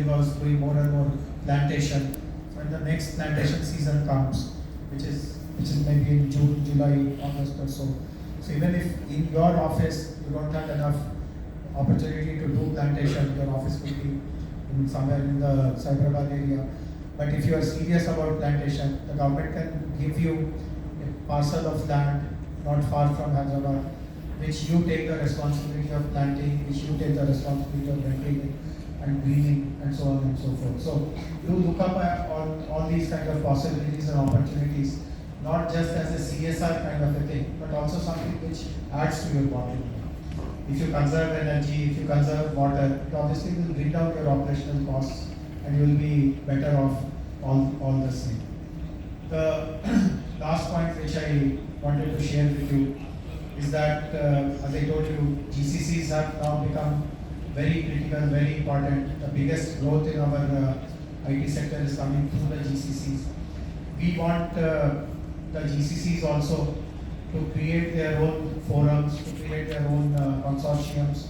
was doing more and more plantation. So when the next plantation season comes, which is maybe in June, July, August or so. So even if in your office you don't have enough opportunity to do plantation, your office could be in somewhere in the Hyderabad area. But if you are serious about plantation, the government can give you a parcel of land not far from Hyderabad, which you take the responsibility of planting, which you take the responsibility of renting it and greening and so on and so forth. So you look up at all these kind of possibilities and opportunities, not just as a CSR kind of a thing, but also something which adds to your bottom line. If you conserve energy, if you conserve water, it obviously will bring down your operational costs and you will be better off all the same. The last point which I wanted to share with you is that, as I told you, GCCs have now become very critical, very important. The biggest growth in our IT sector is coming through the GCCs. We want the GCCs also to create their own forums, to create their own consortiums.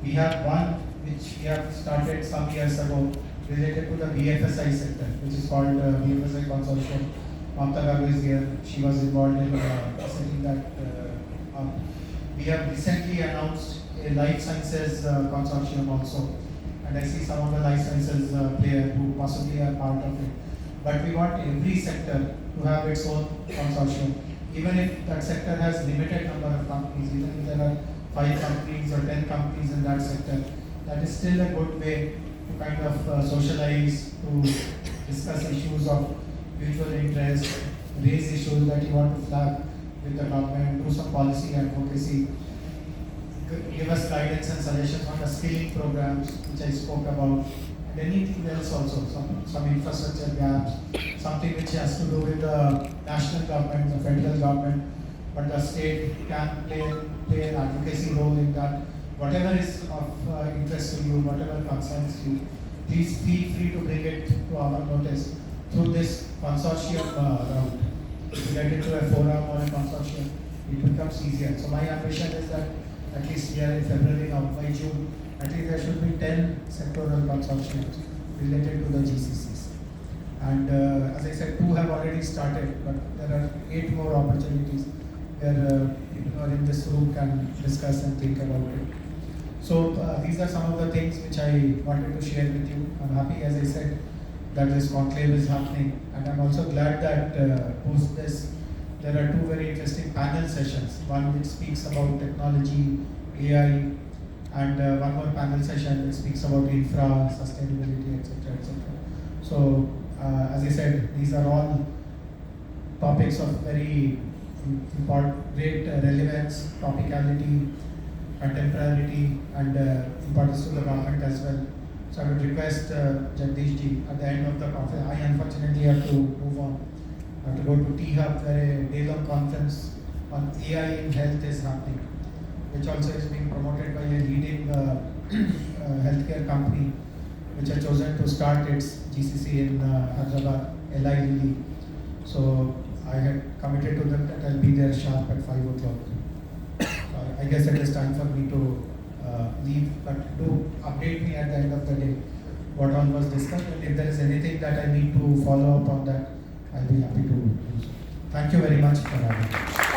We have one which we have started some years ago related to the BFSI sector, which is called BFSI Consortium. Mamta Garu is here. She was involved in setting that up. We have recently announced a life sciences consortium also, and I see some of the life sciences players who possibly are part of it. But we want every sector to have its own consortium. Even if that sector has limited number of companies, even if there are 5 companies or 10 companies in that sector, that is still a good way to kind of socialize, to discuss issues of mutual interest, raise issues that you want to flag with the government, do some policy advocacy, give us guidance and suggestions on the skilling programs which I spoke about, and anything else also, some infrastructure gaps, something which has to do with the national government, the federal government, but the state can play an advocacy role in that. Whatever is of interest to you, whatever concerns you, please feel free to bring it to our notice through this consortium route. If you get into a forum or a consortium, it becomes easier. So my ambition is that at least here in February or by June, at least there should be 10 sectoral consortiums related to the GCCs. And as I said, 2 have already started, but there are 8 more opportunities where people who are in this room can discuss and think about it. So these are some of the things which I wanted to share with you. I'm happy, as I said, that this conclave is happening, and I'm also glad that post this there are 2 very interesting panel sessions. One which speaks about technology, AI, and one more panel session which speaks about infra, sustainability, etc., etc. So as I said, these are all topics of very important, great relevance, topicality, contemporarity, and importance to the government as well. So I would request Jagdish ji at the end of the conference. I unfortunately have to move on. I have to go to T-Hub where a day-long conference on AI in health is happening, which also is being promoted by a leading healthcare company, which has chosen to start its GCC in Hyderabad, Eli Lilly. So I had committed to them that I'll be there sharp at 5 o'clock. I guess it is time for me to leave, but do update me at the end of the day what all was discussed, and if there is anything that I need to follow up on that, I'll be happy to do so. Thank you very much for having me.